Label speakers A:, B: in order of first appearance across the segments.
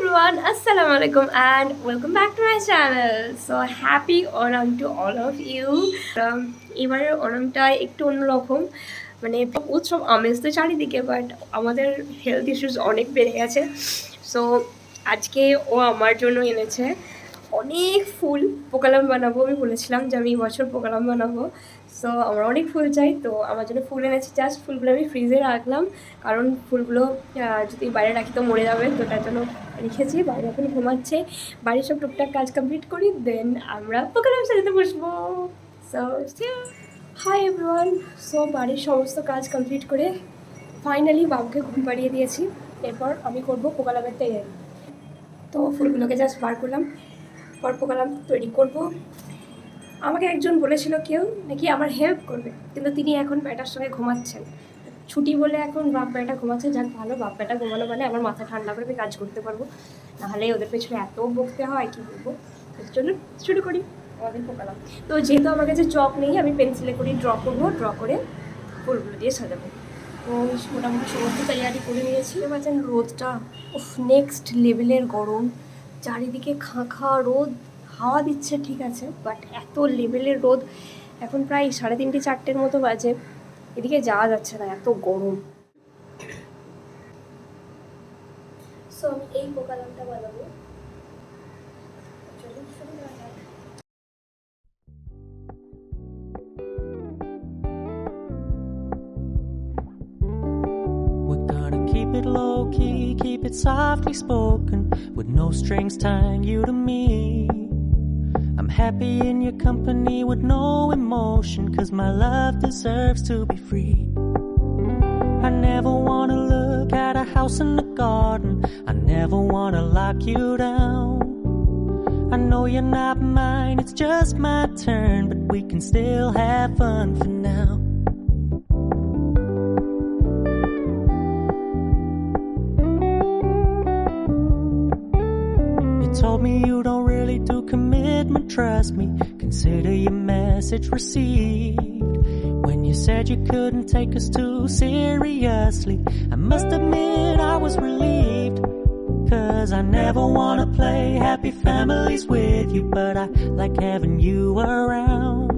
A: everyone, assalamu alaikum and welcome back to my channel. So happy Onam to all of you. এবারের ওনামটা একটু অন্যরকম, মানে উৎসব আমেজ তো চারিদিকে, বাট আমাদের হেলথ ইস্যুস অনেক বেড়ে গেছে। সো আজকে ও আমার জন্য এনেছে অনেক ফুল। পোকালাম বানাবো, আমি বলেছিলাম যে আমি এই বছর পোকালাম বানাবো। সো আমার অনেক ফুল চাই, তো আমার জন্য ফুল এনেছি। জাস্ট ফুলগুলো আমি ফ্রিজে রাখলাম, কারণ ফুলগুলো যদি বাইরে রাখি তো মরে যাবে, তো তার জন্য রেখেছি। বাইরে এখন ঘুমাচ্ছে, বাড়ির সব টুকটাক কাজ কমপ্লিট করি, দেন আমরা পোকালাম সাজাতে বসবো। So hi everyone. সো বাড়ির সমস্ত কাজ কমপ্লিট করে ফাইনালি বাবুকে ঘুম পাড়িয়ে দিয়েছি। এরপর আমি করবো পোকালামের তৈরি। তো ফুলগুলোকে জাস্ট বার করলাম, পর পোকালাম তৈরি করব। আমাকে একজন বলেছিল কেউ নাকি আমার হেল্প করবে, কিন্তু তিনি এখন ব্যাটার সঙ্গে ঘুমাচ্ছেন। ছুটি বলে এখন বাপ ব্যাটা ঘুমাচ্ছে, যাক ভালো, বাপ ব্যাটা ঘুমানো মানে আমার মাথা ঠান্ডা করে আমি কাজ করতে পারবো। নাহলে ওদের পেছনে এত বকতে হয়, কী বলবো। এর জন্য শুরু করি আমাদের পোকালাম। তো যেহেতু আমার কাছে চক নেই, আমি পেন্সিলে করে ড্র করবো, ড্র করে ফুলগুলো দিয়ে সাজাবো। তো মোটামুটি সমস্ত তৈরি করে নিয়েছি। পাচ্ছেন রোদটা, উফ নেক্সট লেভেলের গরম, চারিদিকে খাঁ রোদ, হাওয়া দিচ্ছে ঠিক আছে, বাট এত লেভেলের রোদ। এখন প্রায় 3:30 4টের মতো বাজে, এদিকে যাওয়া যাচ্ছে না, এত গরম। সো আমি এই পোকালামটা বানাবো। চলুন শুরু করা যাক।
B: We're gonna keep it low key, keep it softly spoken, with no strings tying you to me. I'm happy in your company with no emotion, 'cause my love deserves to be free. I never wanna look at a house in the garden, I never wanna lock you down. I know you're not mine, it's just my turn, but we can still have fun for now. You told me you don't really do commitment, trust me, consider your message received. When you said you couldn't take us too seriously, I must admit I was relieved. 'Cause I never wanna play happy families with you, but I like having you around.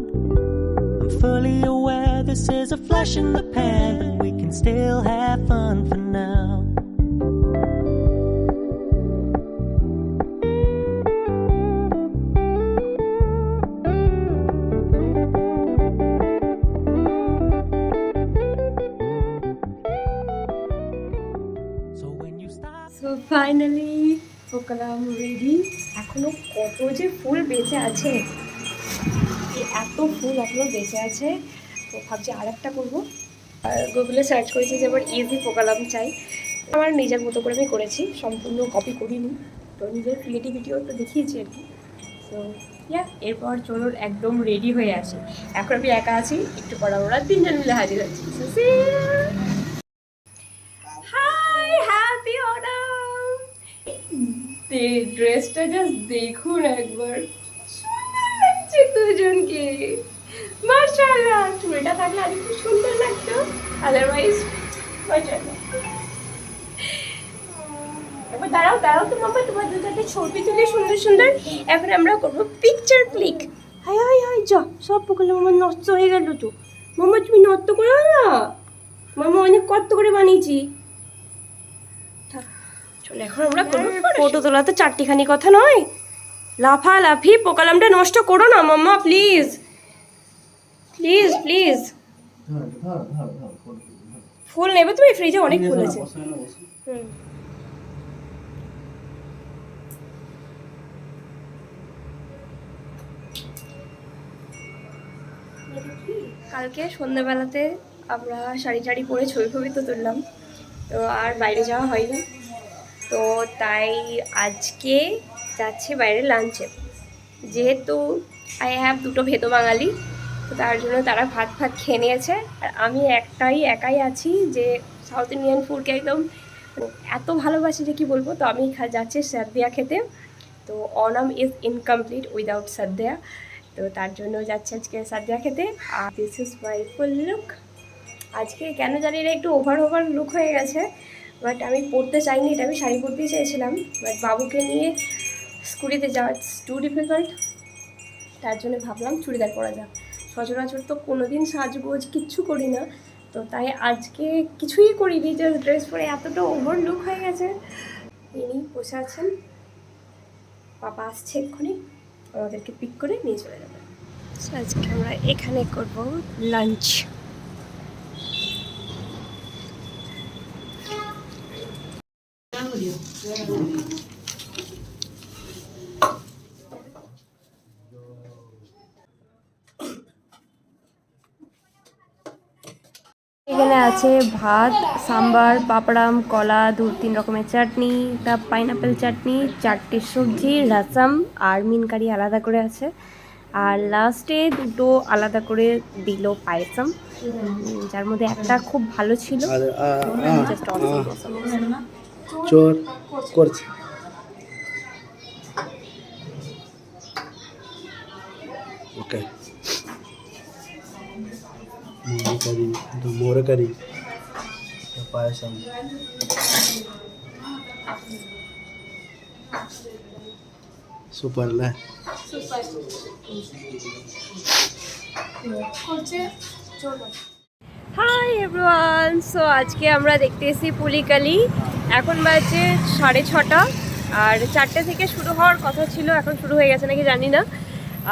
B: I'm fully aware this is a flash in the pan, but we can still have fun for now.
A: So finally pookalam ready. এখনো কত যে ফুল বেঁচে আছে, এত ফুল এখনো বেঁচে আছে। তো ভাবছি আর একটা করবো। আর গুগলে সার্চ করেছি যে আবার ইজি পোকালাম চাই। আমার নিজের মতো করে আমি করেছি, সম্পূর্ণ কপি করিনি, তো নিজের ক্রিয়েটিভিটিও তো দেখিয়েছি আর কি। তো এরপর চলুন একদম রেডি হয়ে আসি। এখন আমি একা আছি, একটু পর ওরা 3জন মিলে হাজির হচ্ছি। Hi, happy Onam. ড্রেসটা জাস্ট দেখুন একবার, সুন্দর লাগছে দুজনকে, মাশাআল্লাহ। চুলটা থাকলে আর একটু সুন্দর লাগতো, আদারওয়াইজ মাশাআল্লাহ। এবার দাঁড়াও দাঁড়াও তো মামা, তোমার দুজনকে ছবি তুলে সুন্দর সুন্দর। এখন আমরা করবো picture click. High high high, যা সব পোকালাম আমার নষ্ট হয়ে গেল। তো মামা তুমি নষ্ট করো না, মামা অনেক কষ্ট করে বানিয়েছি। চলে এখন আমরা ফটো তোলা তো চারটিখানি কথা নয়, লাফালাফি পোকালামটা নষ্ট করো না মাম্মা, প্লিজ প্লিজ প্লিজ। ফুল নেবে তুমি? ফ্রিজে অনেক ফুল আছে। কালকে সন্ধ্যাবেলাতে আমরা শাড়ি পরে ছবি তো তুললাম, তো আর বাইরে যাওয়া হয়নি। তো তাই আজকে যাচ্ছি বাইরে লাঞ্চে। যেহেতু আই হ্যাভ দুটো ভেতো বাঙালি, তো তার জন্য তারা ভাত খেয়ে নিয়েছে, আর আমি একাই আছি যে সাউথ ইন্ডিয়ান ফুডকে একদম এত ভালোবাসি যে কি বলবো। তো আমি যাচ্ছি সাদ্দিয়া খেতে। তো Onam is incomplete without sadhya, তো তার জন্য যাচ্ছি আজকে সাদ্দিয়া খেতে। আর this is my full look. আজকে কেন জানি না একটু ওভার লুক হয়ে গেছে, বাট আমি পরতে চাইনি, এটা আমি শাড়ি পরতেই চাইছিলাম, বাট বাবুকে নিয়ে স্কুটিতে যাওয়া ইটস টু ডিফিকাল্ট, তার জন্য ভাবলাম চুড়িদার পরা যাক। সচরাচর তো কোনো দিন সাজগোজ কিচ্ছু করি না, তো তাই আজকে কিছুই করিনি, জাস্ট ড্রেস পরে এতটা ওভার লুক হয়ে গেছে। ইনি বসে আছেন, পাপা আসছে এক্ষুনি, আমাদেরকে পিক করে নিয়ে চলে যাবে। আজকে আমরা এখানে করব লাঞ্চ। এখানে আছে ভাত, সাম্বার, পাপড়াম, কলা, 2-3 রকমের চাটনি, তা পাইনাপেল চাটনি, 4টে সবজি, রাসাম আর মিন কারি আলাদা করে আছে, আর লাস্টে 2টো আলাদা করে দিল পায়েসাম, যার মধ্যে একটা খুব ভালো ছিল, জাস্ট
C: চোর করছে। ওকে కర్రీ మోర కర్రీ పాయసం సూపర్ లే
A: হাই এভরিওয়ান, সো আজকে আমরা দেখতে এসেছি পুলিকালি। এখন বাজে 6:30, আর 4টে থেকে শুরু হওয়ার কথা ছিল, এখন শুরু হয়ে গেছে নাকি জানি না।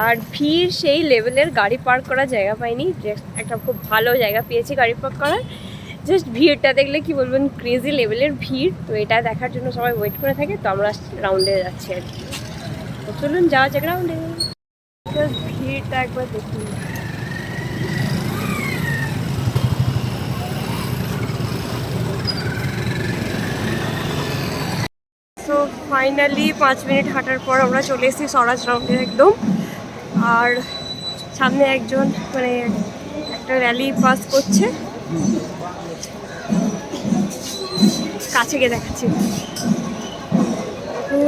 A: আর ভিড় সেই লেভেলের, গাড়ি পার্ক করার জায়গা পাইনি, একটা খুব ভালো জায়গা পেয়েছি গাড়ি পার্ক করার। জাস্ট ভিড়টা দেখলে কি বলবেন, ক্রেজি লেভেলের ভিড়। তো এটা দেখার জন্য সবাই ওয়েট করে থাকে, তো আমরা রাউন্ডে যাচ্ছি আর কি। তো চলুন যাওয়া যাক রাউন্ডে। ভিড়টা একবার দেখুন। তো ফাইনালি 5 মিনিট হাঁটার পর আমরা চলে এসেছি স্বরাজ রাউন্ডে একদম। আর সামনে একজন মানে একটা র্যালি পাস করছে, কাছে গিয়ে দেখাচ্ছি। ও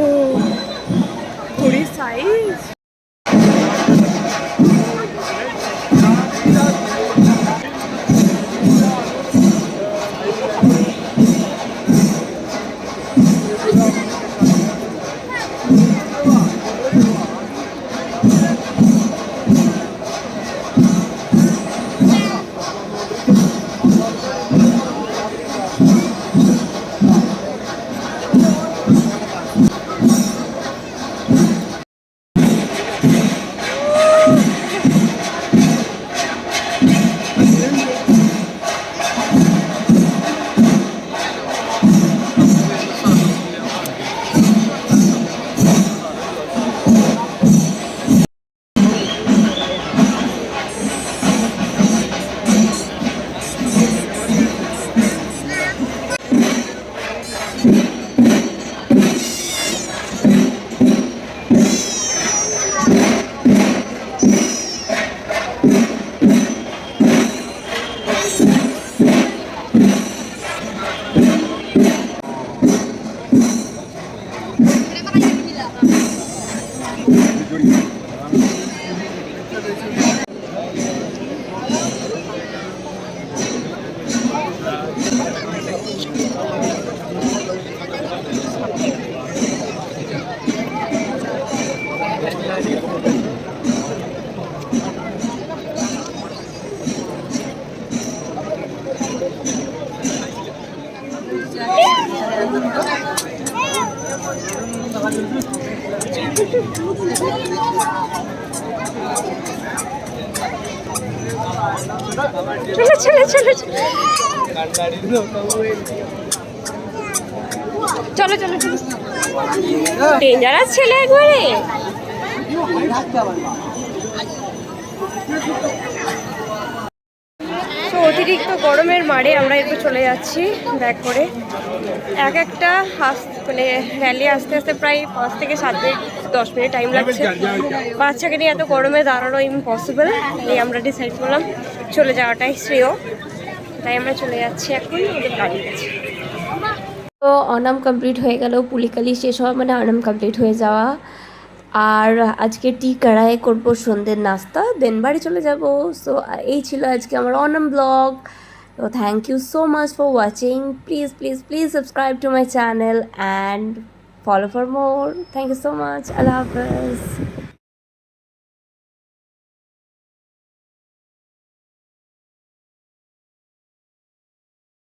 A: ঘড়ির সাইজ। চলো চলো চলো চলো চলো চলো, ডেঞ্জারাস ছেলে একবারে। তো অতিরিক্ত গরমের মারে আমরা একটু চলে যাচ্ছি ব্যাক করে। একটা মানে র্যালি আসতে আসতে প্রায় 5 থেকে 7 মিনিট 10 মিনিট টাইম লাগছে। বাচ্চাকে নিয়ে এত গরমে দাঁড়ানো ইম্পসিবল, তাই আমরা ডিসাইড করলাম চলে যাওয়াটাই শ্রেয়। তাই আমরা চলে যাচ্ছি এখন ওদের গাড়ির কাছে। তো অনাম কমপ্লিট হয়ে গেল, পুলিকালি শেষ হওয়া মানে অনাম কমপ্লিট হয়ে যাওয়া। আর আজকে টি কড়াই করবো সন্ধ্যের নাস্তা, দেন বাড়ি চলে যাব। সো এই ছিল আজকে আমার অনাম blog. So thank you so much for watching. Please subscribe to my channel and follow for more. Thank you so much. Allah Hafiz.